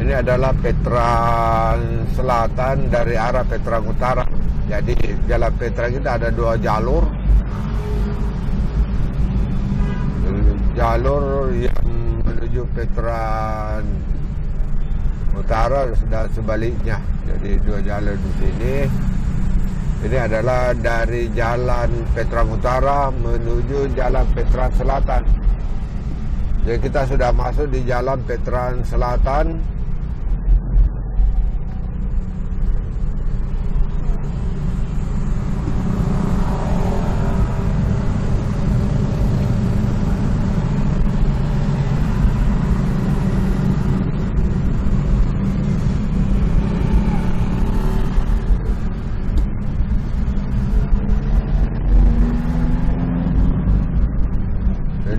Ini adalah Veteran Selatan dari arah Veteran Utara. Jadi Jalan Veteran kita ada dua jalur. Jalur yang menuju Veteran Utara dan sebaliknya. Jadi dua jalur di sini. Ini adalah dari Jalan Veteran Utara menuju Jalan Veteran Selatan. Jadi kita sudah masuk di Jalan Veteran Selatan.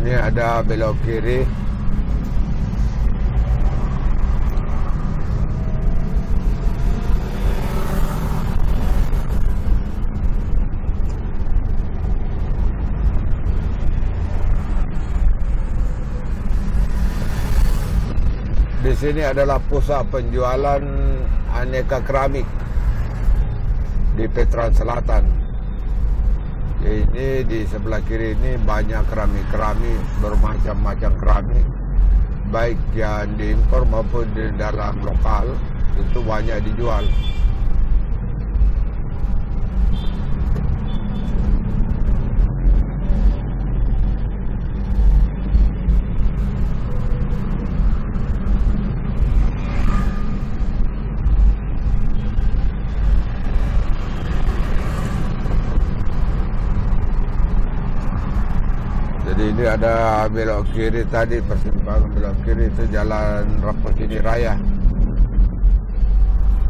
Ini ada belok kiri. Di sini adalah pusat penjualan aneka keramik di Veteran Selatan. Ini di sebelah kiri ini banyak keramik-keramik, bermacam-macam keramik, baik yang diimpor maupun di dalam lokal, itu banyak dijual. Jadi ini ada belok kiri tadi, persimpangan belok kiri itu Jalan Ratulangi Raya.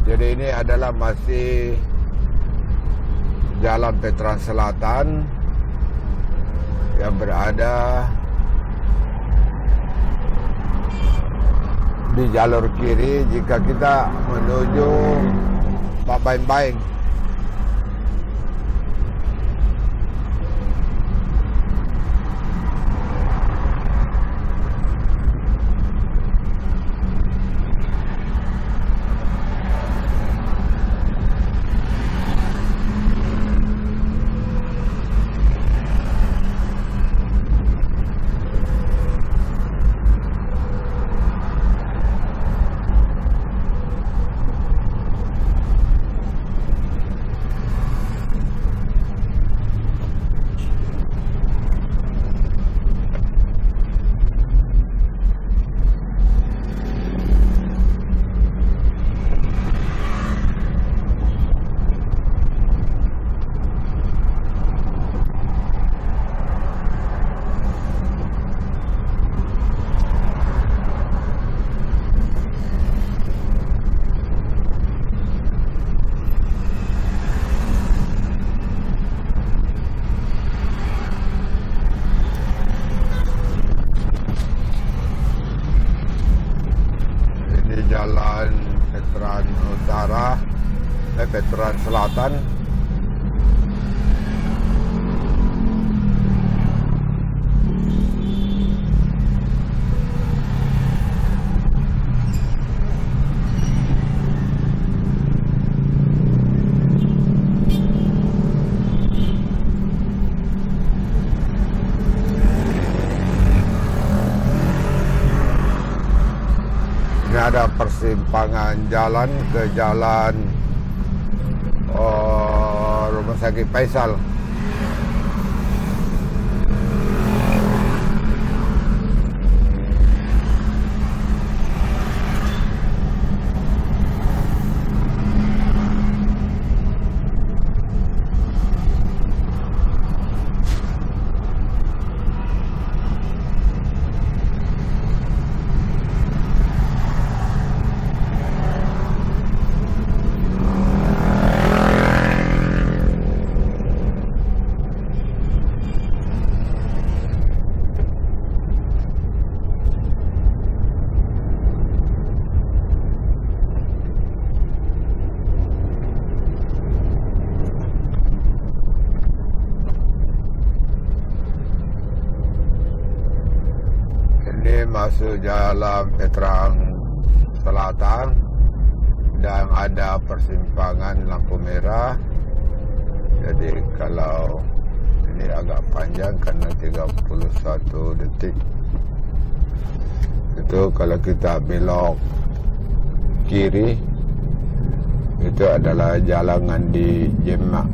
Jadi ini adalah masih Jalan Veteran Selatan yang berada di jalur kiri jika kita menuju Pabbaeng-Baeng. Jalan Veteran Utara, Veteran Selatan. Ini ada persimpangan jalan ke jalan Rumah Sakit Faisal. Ini masuk Jalan Veteran Selatan. ada persimpangan lampu merah. Jadi kalau ini agak panjang karena 31 detik. Itu kalau kita belok kiri, itu adalah jalan di Jemak.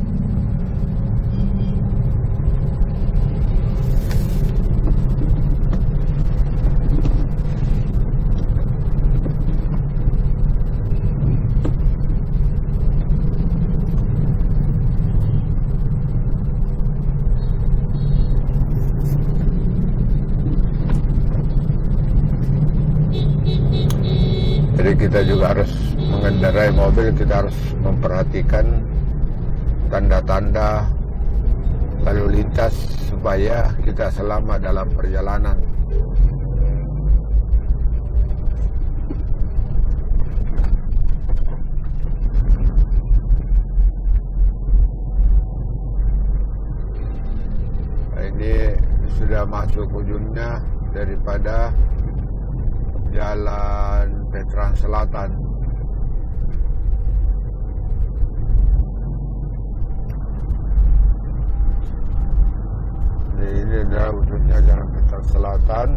Jadi kita juga harus mengendarai mobil, kita harus memperhatikan tanda-tanda lalu lintas supaya kita selamat dalam perjalanan. Nah, ini sudah masuk ujungnya daripada Jalan Veteran Selatan. Ini adalah ujungnya Jalan Veteran Selatan.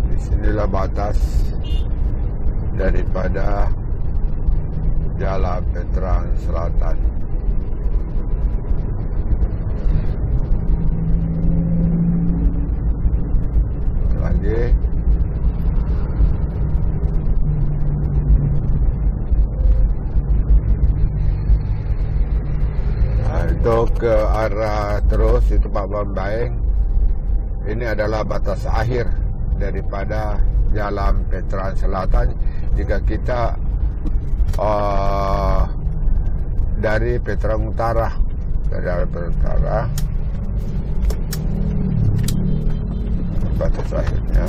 Di sinilah batas daripada Jalan Veteran Selatan. Lagi itu ke arah terus itu Pabbaeng-Baeng. Ini adalah batas akhir daripada Jalan Veteran Selatan jika kita dari Veteran Utara, dari Veteran Utara batas akhirnya.